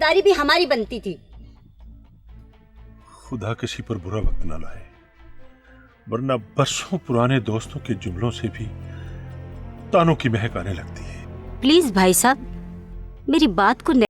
जिम्मेदारी भी हमारी बनती थी। खुदा किसी पर बुरा वक्त ना लाए, वरना बरसों पुराने दोस्तों के जुमलों से भी तानों की महक आने लगती है। प्लीज भाई साहब, मेरी बात को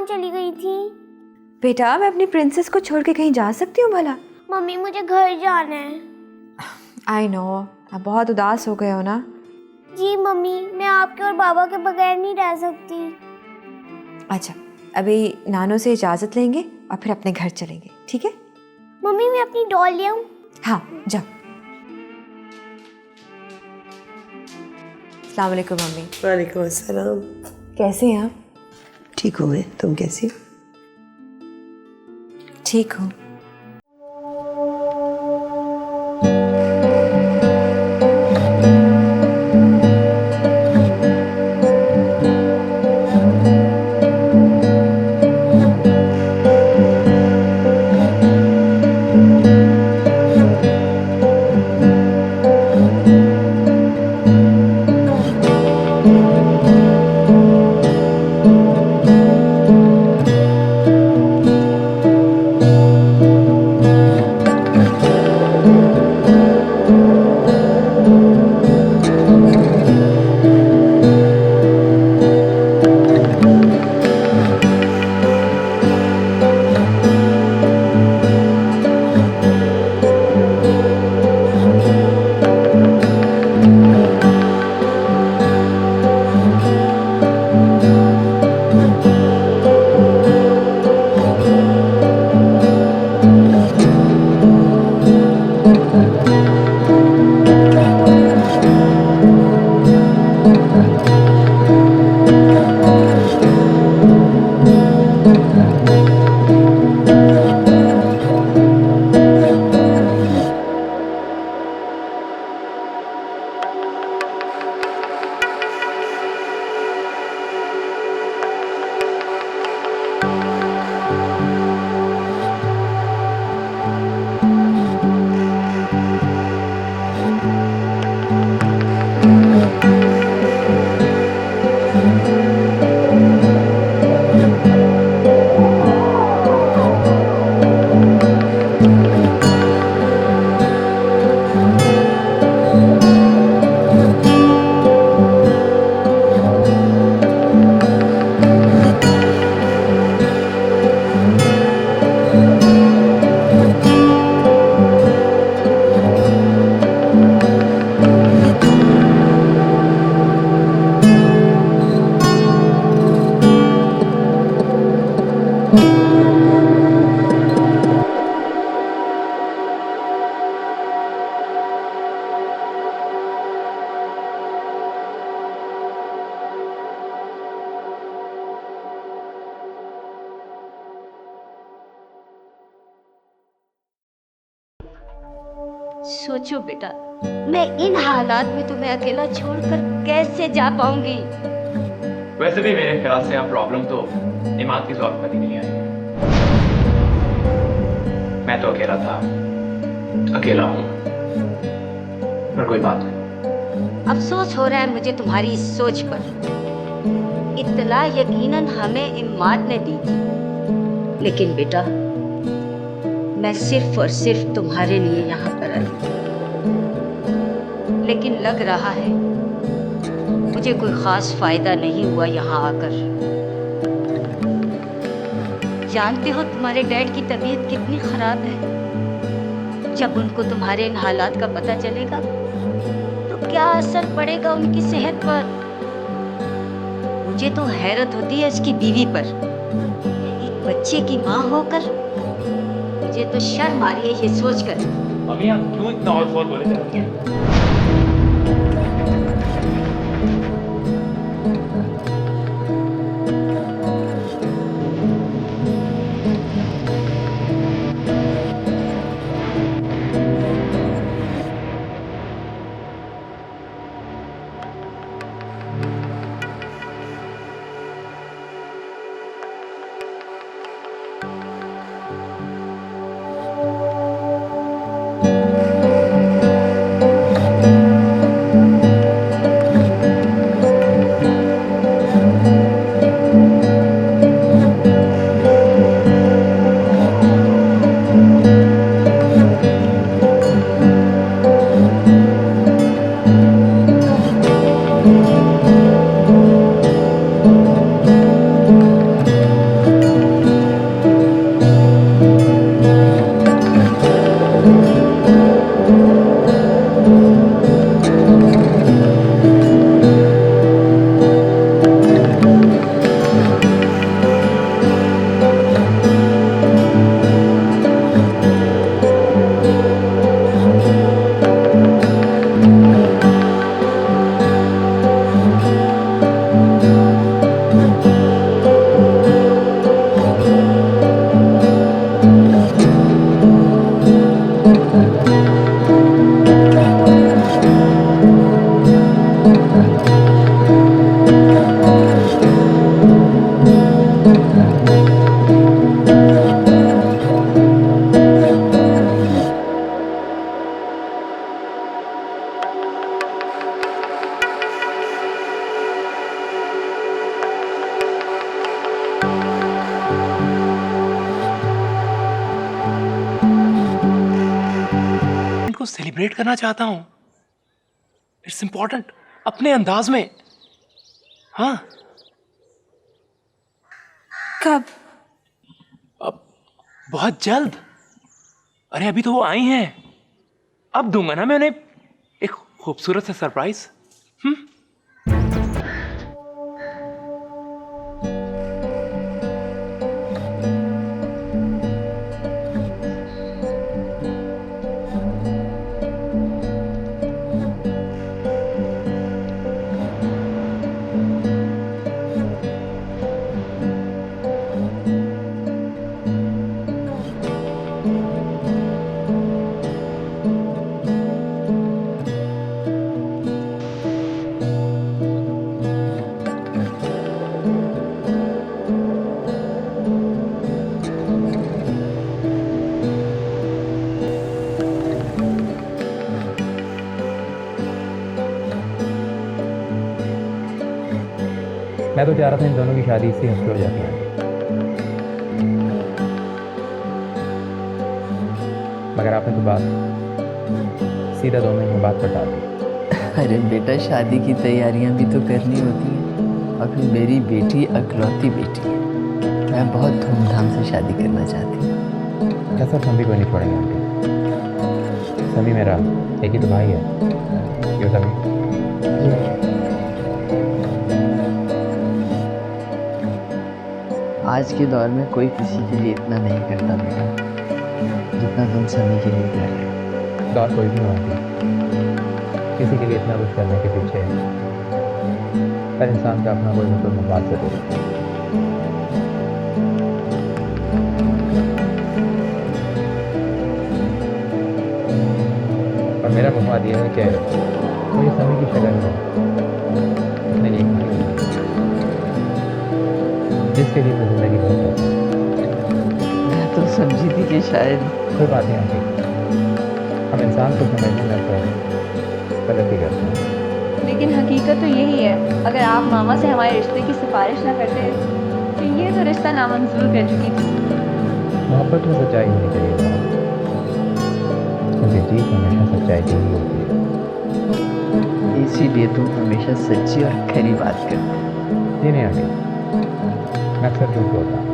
चली गई थी? बेटा मैं अपनी प्रिंसेस को छोड़ के कहीं जा सकती हूँ भला? मम्मी मुझे घर जाना है। आई नो, आप बहुत उदास हो गए हो ना। जी मम्मी, मैं आपके और बाबा के बगैर नहीं रह सकती। अच्छा, अभी नानू से इजाज़त लेंगे और फिर अपने घर चलेंगे, ठीक है? मम्मी मैं अपनी डॉल ले आऊँ? हाँ जाओ। अस्सलाम वालेकुम मम्मी। वालेकुम अस्सलाम। कैसे हैं आप? ठीक हूँ मैं, तुम कैसी हो? ठीक हूँ। सोचो बेटा, मैं इन हालात में तुम्हें अकेला छोड़कर कैसे जा पाऊंगी। वैसे भी मेरे ख्याल से यहाँ प्रॉब्लम तो इमाद की सॉल्व कभी नहीं आई। मैं तो अकेला था, अकेला हूँ, पर कोई बात नहीं। अफसोस हो रहा है मुझे तुम्हारी इस सोच पर। इत्तला यकीनन हमें इमाद ने दी थी, लेकिन बेटा मैं सिर्फ और सिर्फ तुम्हारे लिए यहाँ पर आई, लेकिन लग रहा है मुझे कोई खास फायदा नहीं हुआ यहाँ आकर। जानते हो तुम्हारे डैड की तबीयत कितनी खराब है। जब उनको तुम्हारे इन हालात का पता चलेगा तो क्या असर पड़ेगा उनकी सेहत पर। मुझे तो हैरत होती है उसकी बीवी पर। एक बच्चे की माँ होकर मुझे तो शर्म आ रही है ये सोचकर। मम्मी आप क्यों इतना और फॉर बोले जा रही हैं? को सेलिब्रेट करना चाहता हूं। इट्स इंपॉर्टेंट, अपने अंदाज में। हाँ कब? अब बहुत जल्द। अरे अभी तो वो आई हैं, अब दूंगा ना मैं उन्हें एक खूबसूरत सा सरप्राइज। मैं तो चाह रहा था इन दोनों की शादी इसी हफ्ते हो जाती है, मगर आपने तो बात सीधा 2 महीने बाद पटा दी। अरे बेटा, शादी की तैयारियां भी तो करनी होती हैं, और फिर मेरी बेटी अकलौती बेटी है, मैं बहुत धूमधाम से शादी करना चाहती हूँ। क्या सर, हम भी कोई नहीं छोड़ेंगे आंटी। समी मेरा एक ही तो भाई है, क्यों समी? आज के दौर में कोई किसी के लिए इतना नहीं करता बेटा, जितना तुम समी के लिए कर रहे हो। दौर कोई भी नहीं, किसी के लिए इतना कुछ करने के पीछे हर इंसान का अपना कोई मतलब मकसद जरूर है। बात यह है कि मुझे समय की शक्ल में अपने लिए भाई मिली, जिसके लिए मैं जिंदगी भर कर मैं तो समझी थी कि शायद कोई बात नहीं आती। हम इंसान को समझने में तो गलती करते हैं। लेकिन हकीकत तो यही है, अगर आप मामा से हमारे रिश्ते की सिफारिश ना करते तो ये तो रिश्ता नामंजूर कर चुकी थी। मोहब्बत में सच्चाई होनी चाहिए था, क्योंकि जीत हमेशा सच्चाई की ही होती है। इसीलिए तुम हमेशा सच्ची और खरी बात करते हो। जी नहीं आती, मैं अक्सर झूठ बोलता हूँ,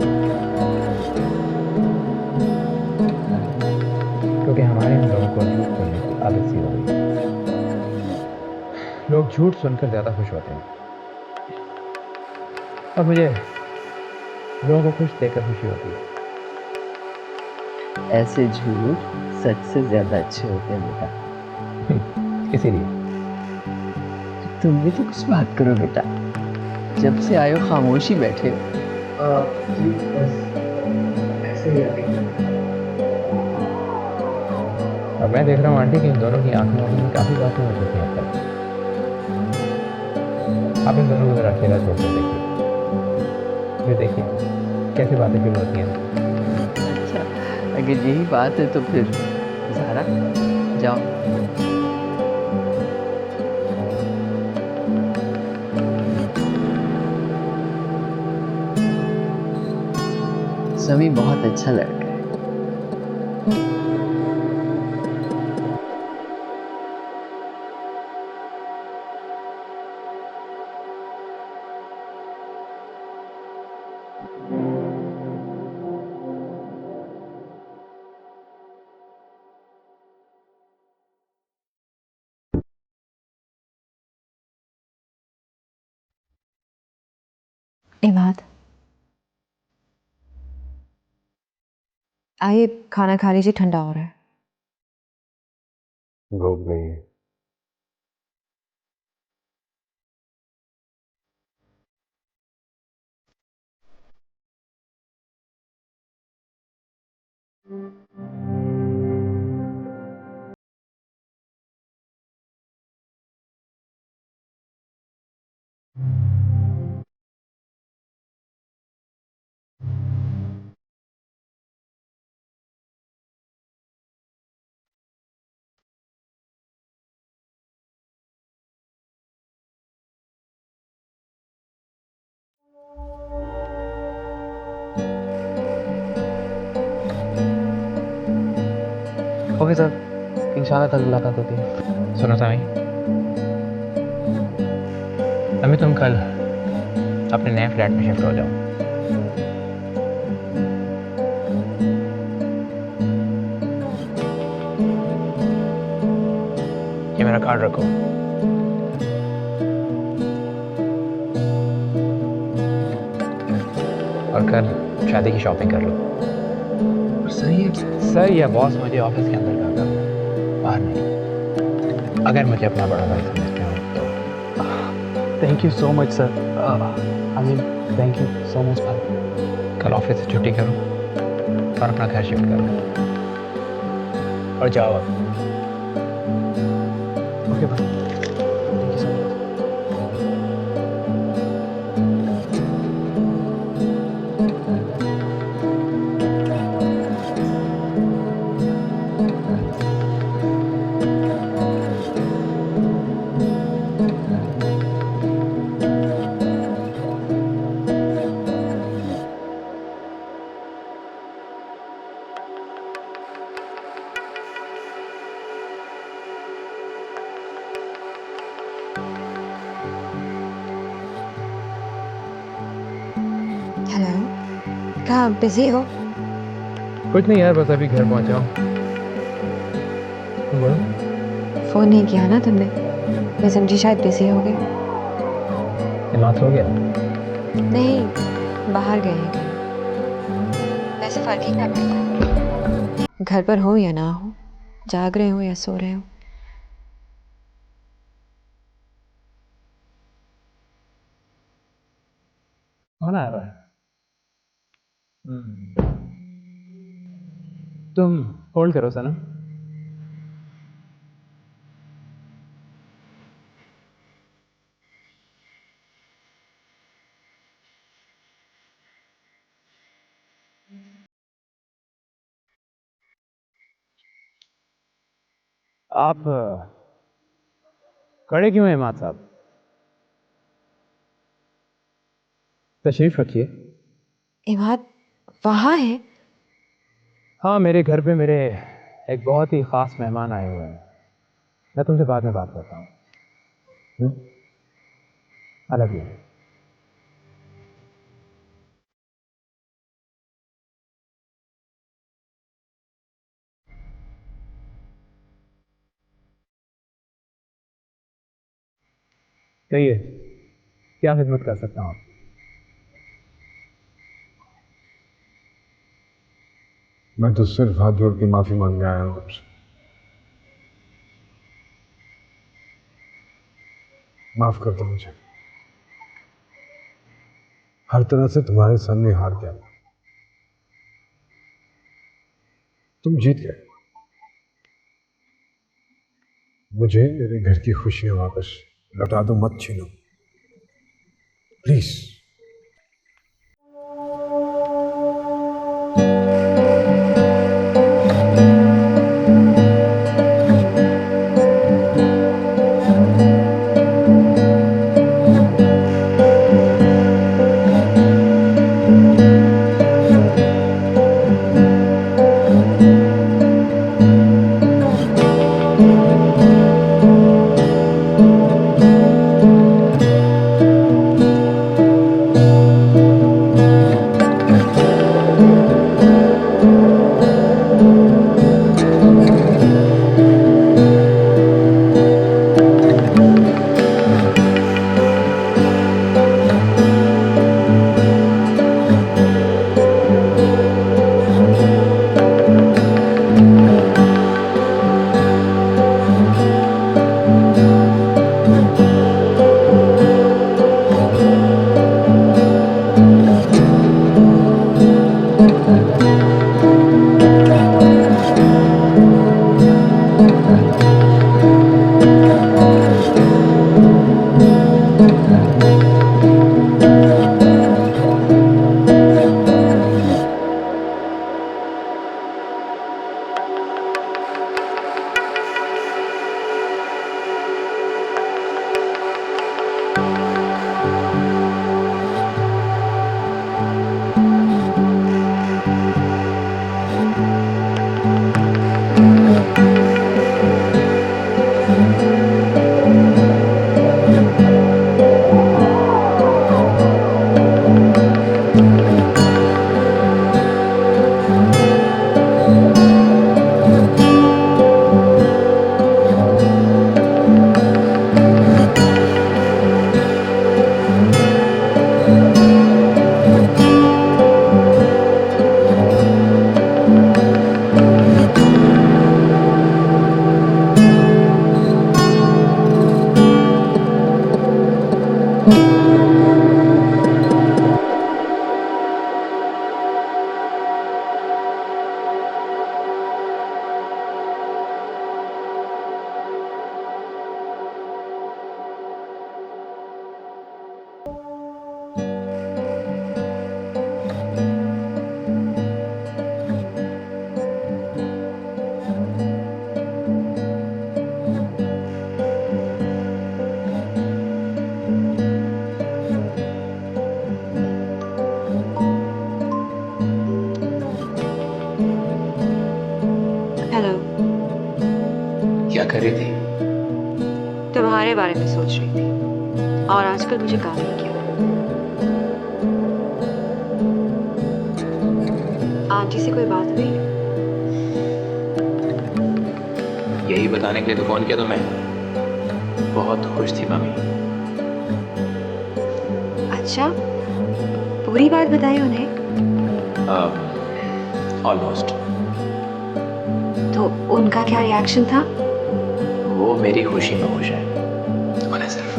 क्योंकि हमारे हम लोगों को झूठ बोलने की आदत सी हो गई है। लोग झूठ सुनकर ज़्यादा खुश होते हैं और मुझे लोगों को खुश देखकर खुशी होती है। ऐसे झूठ सच से ज्यादा अच्छे होते हैं बेटा। इसीलिए तुम भी तो कुछ बात करो बेटा, जब से आयो खामोशी बैठे हो। अब मैं देख रहा हूँ आंटी कि इन दोनों की आंखों में काफ़ी बातें हो चुकी हैं अब तक। आप इन दोनों को जरा अकेला छोड़ कर देखिए, फिर देखिए कैसी बातें शुरू होती हैं। अच्छा, अगर यही बात है तो फिर ज़ारा जाओ। समी बहुत अच्छा लड़का है। इमाद, आइए खाना खा लीजिए, ठंडा हो रहा है। भूख नहीं है। ओके सर, इंशाल्लाह कल मुलाकात होती है। सुनो सामी, अभी तुम कल अपने नए फ्लैट में शिफ्ट हो जाओ। ये मेरा कार्ड रखो। और कल शादी की शॉपिंग कर लो। सही है। सर या बॉस मुझे ऑफिस के अंदर कर दो, बाहर नहीं। अगर मुझे अपना बड़ा भाई समझते हो तो thank you so much sir. I mean thank you so much भाई। कल ऑफिस से छुट्टी करो और अपना घर शिफ्ट करो और जाओ अब। ओके भाई, thank you so much. Hello, कहाँ बिजी हो? कुछ नहीं यार, बस अभी घर पहुंचा हूँ। तुम बोलो। फोन नहीं किया ना तुमने, मैं समझी शायद बिजी हो गए। रात हो गया। नहीं, बाहर गए हैं कहीं। वैसे फर्क ही क्या पड़ता, घर पर हो या ना हो, जाग रहे हो या सो रहे हो। कौन आ रहा है? तुम होल्ड करो सना। आप खड़े क्यों हैं इमाद साहब? तशरीफ रखिए। इमाद वहाँ है? हाँ, मेरे घर पे मेरे एक बहुत ही ख़ास मेहमान आए हुए हैं। मैं तुमसे बाद में बात करता हूँ। I love you. कहिए, क्या खिदमत कर सकता हूँ? मैं तो सिर्फ हाथ जोड़ के माफी मांगने आया हूँ आपसे। माफ कर दो मुझे। हर तरह से तुम्हारे सामने हार गया। तुम जीत गए। मुझे मेरे घर की खुशियां वापस लौटा दो, मत छीनो प्लीज। हेलो। क्या कर रही थी? तुम्हारे बारे में सोच रही थी और आजकल मुझे काम नहीं किया। आंटी से कोई बात हुई? यही बताने के लिए तो फोन किया तुम्हें। बहुत खुश थी मम्मी। अच्छा, पूरी बात बताई उन्हें? ऑलमोस्ट। तो उनका क्या रिएक्शन था? वो मेरी खुशी में खुश है। उन्हें सिर्फ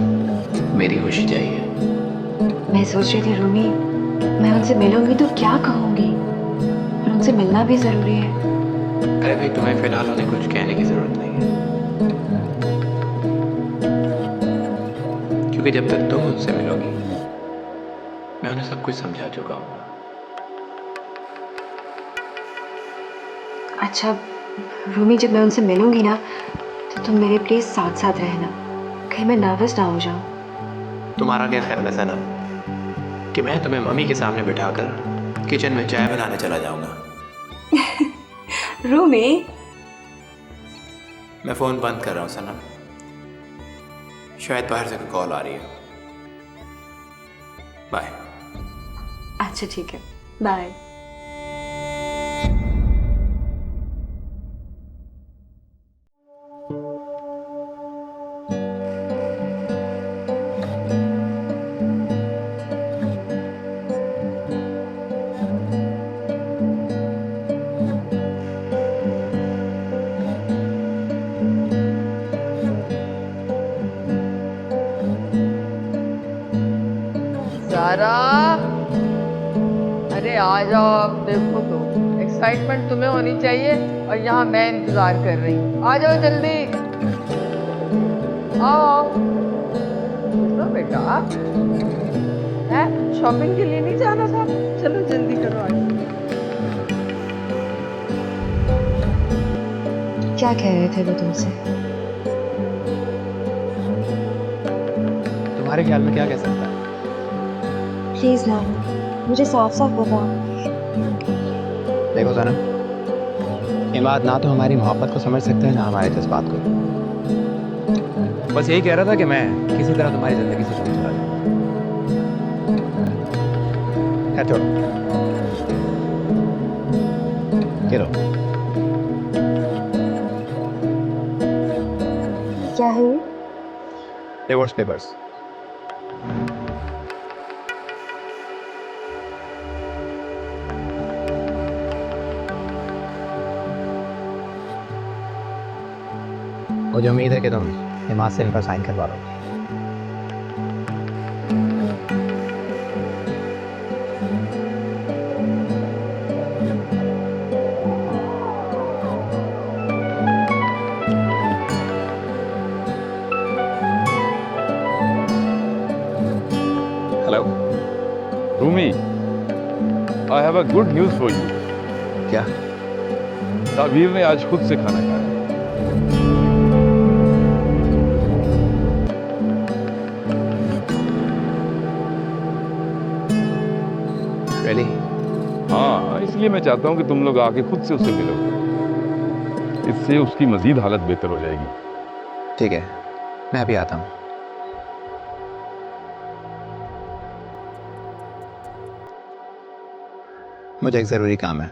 मेरी खुशी चाहिए। मैं सोच रही थी रूमी, मैं उनसे मिलूंगी तो क्या कहूंगी, और उनसे मिलना भी जरूरी है। अरे भाई, तुम्हें फिलहाल उन्हें कुछ कहने की जरूरत नहीं है, क्योंकि जब तक तुम उनसे मिलोगी मैं उन्हें सब कुछ समझा चुका हूँ। अच्छा रूमी, जब मैं उनसे मिलूंगी ना, तो तुम मेरे प्लीज साथ साथ रहना, कहीं मैं नर्वस ना हो जाऊं। तुम्हारा क्या ख्याल है सनम कि मैं तुम्हें मम्मी के सामने बिठाकर किचन में चाय बनाने चला जाऊंगा? रूमी, मैं फोन बंद कर रहा हूँ सनम, शायद बाहर से कोई कॉल आ रही है। बाय। अच्छा ठीक है, बाय। सारा, अरे आ जाओ, आप देखो तो एक्साइटमेंट तुम्हें होनी चाहिए और यहाँ मैं इंतजार कर रही हूँ। आ जाओ जल्दी, आओ तो बेटा। है शॉपिंग के लिए नहीं जाना था? चलो जल्दी करो, आ जाओ। क्या कह रहे थे वो तुमसे? तुम्हारे ख्याल में क्या कह सकता है? प्लीज ना, मुझे साफ साफ बताओ। देखो सनम, इमाद ना तो हमारी मोहब्बत को समझ सकते हैं ना हमारे जज्बात को। बस यही कह रहा था कि मैं किसी तरह तुम्हारी जिंदगी से दूर चला जाऊं। खैर छोड़ो, ये लो। क्या है ये? Divorce papers. मुझे उम्मीद है कि तुम इमाद से इन पर साइन करवा लो। Hello Rumi, I have a good news for you. क्या? ताबीर ने आज खुद से खाना खाया। Really? हाँ, इसलिए मैं चाहता हूँ कि तुम लोग आके खुद से उससे मिलो। इससे उसकी मजीद हालत बेहतर हो जाएगी। ठीक है, मैं अभी आता हूँ। मुझे एक ज़रूरी काम है,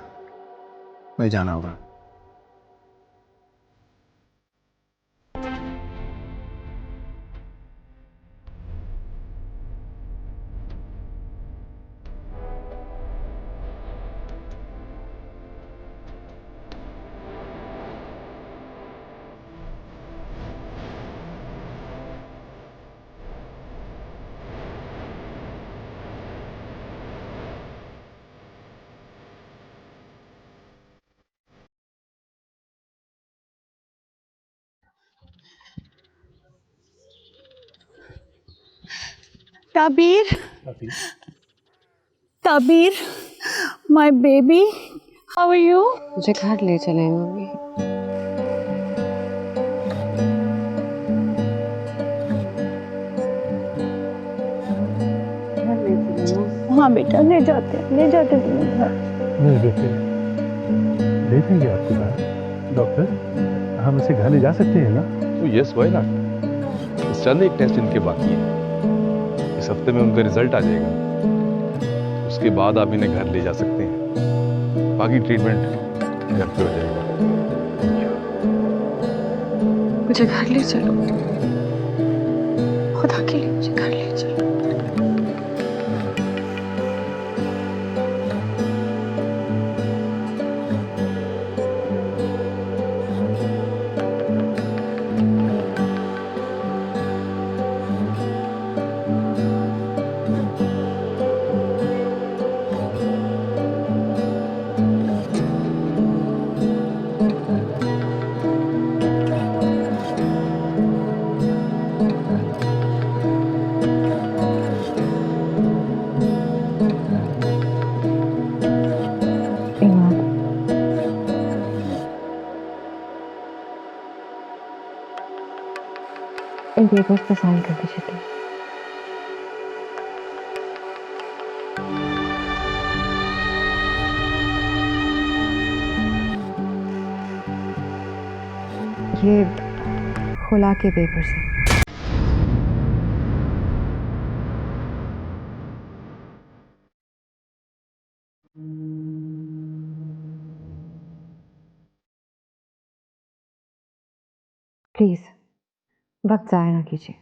मुझे जाना होगा। Tabir, Tabir, my baby, how are you? मुझे घर ले चले मम्मी। हाँ बेटा, ले जाते तुम्हें घर। नहीं बेटे, ले जाएंगे आपको घर। डॉक्टर, हम इसे घर ले जा सकते हैं ना? तो यस, व्हाई नॉट। इस चंद एक टेस्ट इनके बाकी है, इस हफ्ते में उनका रिजल्ट आ जाएगा। उसके बाद आप इन्हें घर ले जा सकते हैं। बाकी ट्रीटमेंट घर पे हो जाएगा। मुझे घर ले चलो, खुदा के लिए मुझे घर ले चलो। इन पेपर्स पर साइन कर दीजिए प्लीज। ये खुला के पेपर्स हैं। प्लीज वक्त ज़ाया ना कीजिए,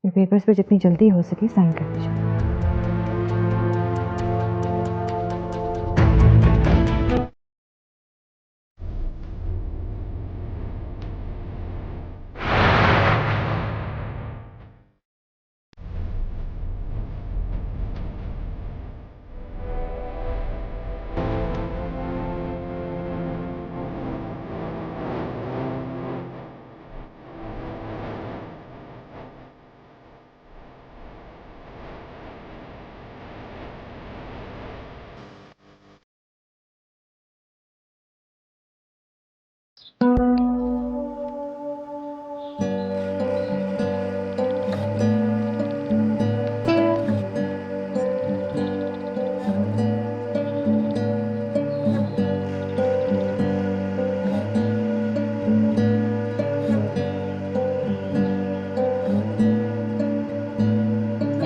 ये पेपर्स पे जितनी जल्दी हो सके साइन कर दीजिए।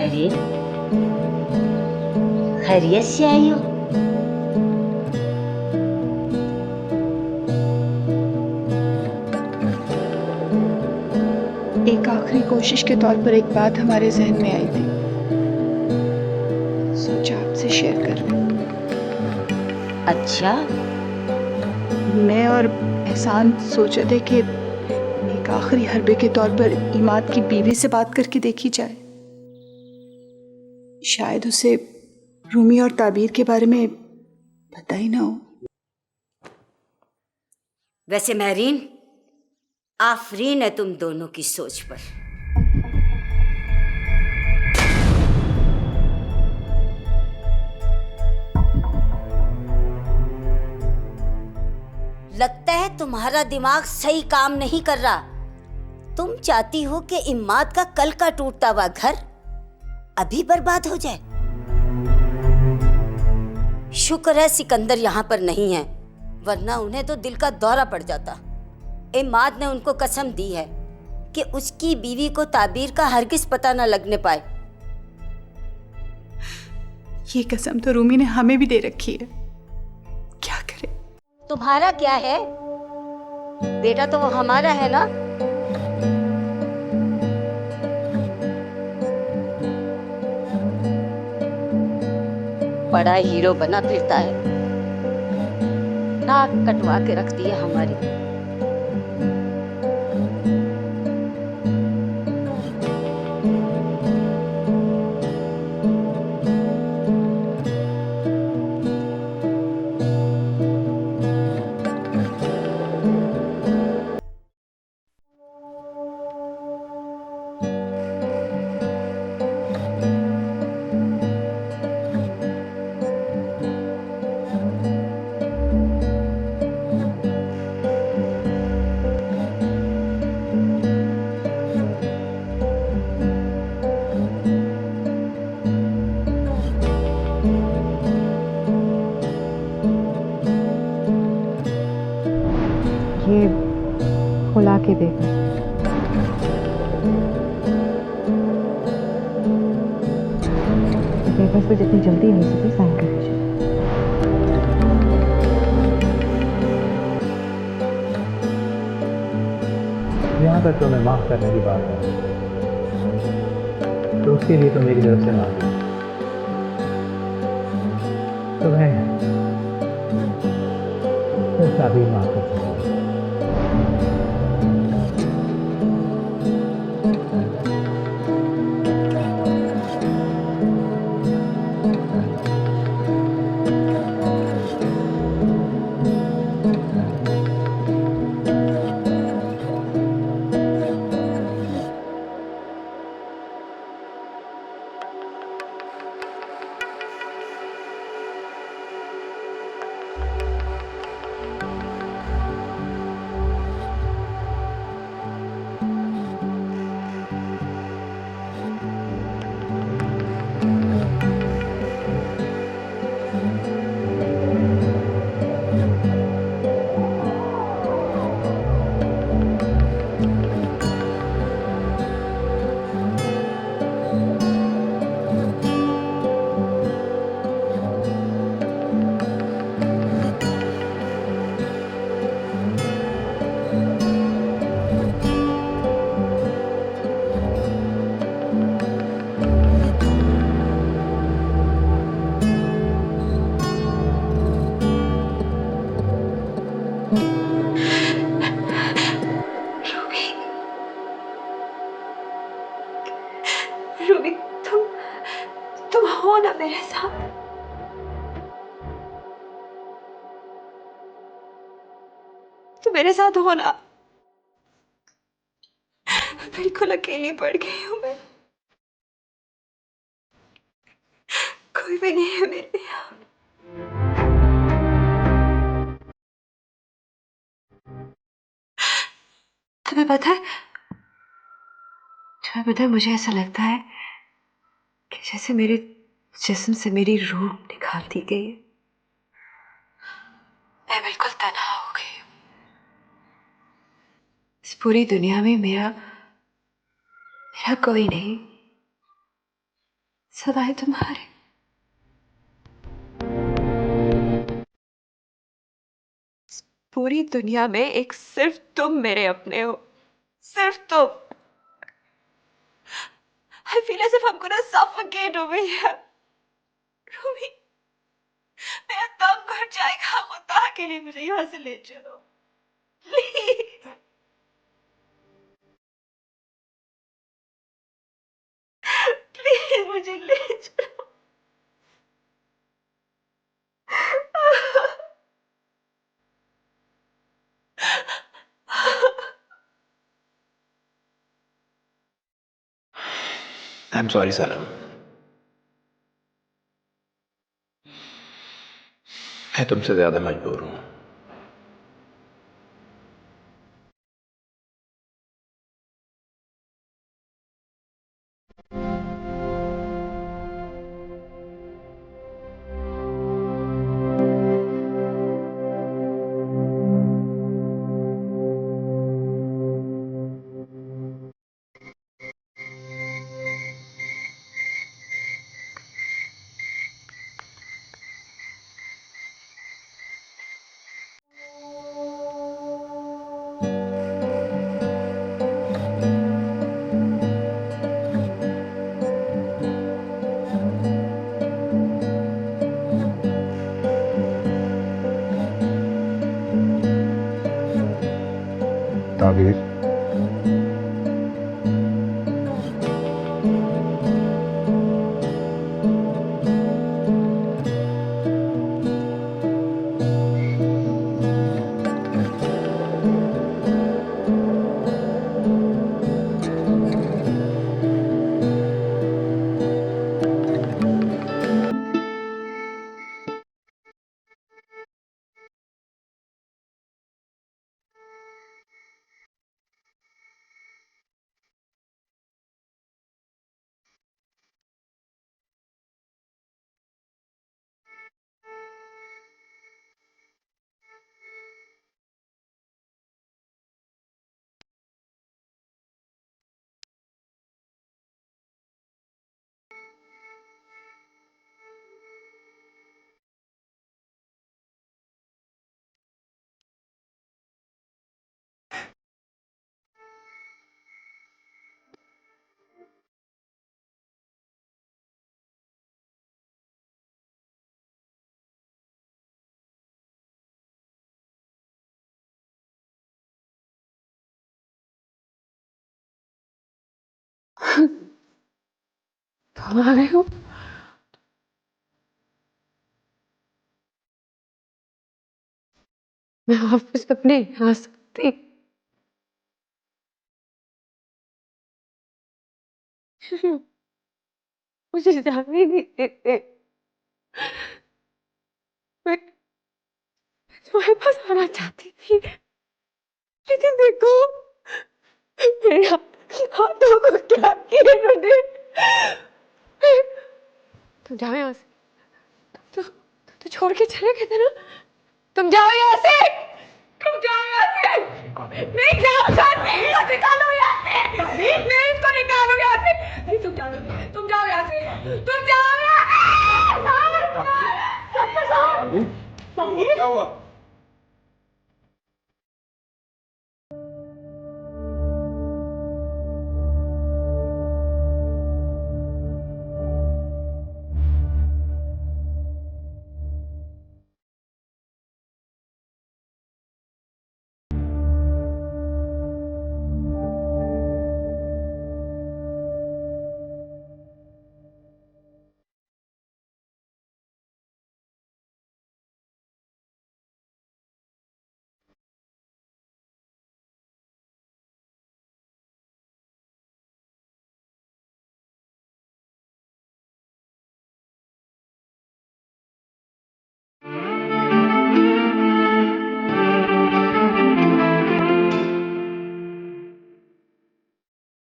अरे खैरियत से आई हो? एक आखिरी कोशिश के तौर पर एक बात हमारे जहन में आई थी, सोचा आपसे शेयर कर लें। अच्छा, मैं और एहसान सोचे थे कि एक आखिरी हरबे के तौर पर इमाद की बीवी से बात करके देखी जाए। शायद उसे रूमी और ताबीर के बारे में पता ही ना हो। वैसे महरीन, आफरीन है तुम दोनों की सोच पर। लगता है तुम्हारा दिमाग सही काम नहीं कर रहा। तुम चाहती हो कि इम्माद का कल का टूटता हुआ घर अभी बर्बाद हो जाए। शुक्र है सिकंदर यहाँ पर नहीं है, वरना उन्हें तो दिल का दौरा पड़ जाता। इम्माद ने उनको कसम दी है कि उसकी बीवी को ताबीर का हरगिज पता न लगने पाए। ये कसम तो रूमी ने हमें भी दे रखी है, क्या करे। तुम्हारा क्या है? बेटा तो वो हमारा है ना। बड़ा हीरो बना फिरता है, नाक कटवा के रख दी है हमारी। ये खुला के पेपर। पेपर्स पे जितनी जल्दी हो सके साइन कर दीजिए। यहाँ तक तो मैं माफ़ करने की बात है, तो उसके लिए तो मेरी तरफ से माफ़ी। तो मैं ताबीर माफ़ कर सकता हूँ। रूबी, तुम हो ना मेरे साथ? तुम मेरे साथ हो ना? बिल्कुल अकेली पड़ गई हूँ मैं, कोई भी नहीं है मेरे यहाँ। तुम्हें पता है मुझे ऐसा लगता है कि जैसे मेरे जिस्म से मेरी रूह निकाल दी गई है। मैं बिल्कुल तन्हा हो गई हूँ। इस पूरी दुनिया में मेरा कोई नहीं सवाए तुम्हारे। इस पूरी दुनिया में एक सिर्फ तुम मेरे अपने हो, सिर्फ तुम। I feel as if I'm gonna suffocate over here. Ruby, मेरा दम घुट जाएगा, खुदा के लिए मुझे यहाँ से ले चलो प्लीज। प्लीज मुझे ले चलो। आई एम सॉरी सनम, मैं तुमसे ज्यादा मजबूर हूं। ताबीर, तुम आ गए हो? मैं वापस अपने आ सकती? मुझे जाने नहीं देते। मैं तुम्हारे पास आना चाहती थी, लेकिन देखो मेरे हाथों को क्या किया इन्होंने। तुम जाओ यहाँ से। तो छोड़ के चले गए थे ना? तुम जाओ यहाँ से। तुम जाओ यहाँ से। नहीं जाओ, इसको निकालो यहाँ से। नहीं, इसको निकालो यहाँ से। नहीं, तुम जाओ यहाँ से। तुम जाओ यहाँ से। तुम जाओ यहाँ से। क्या हुआ?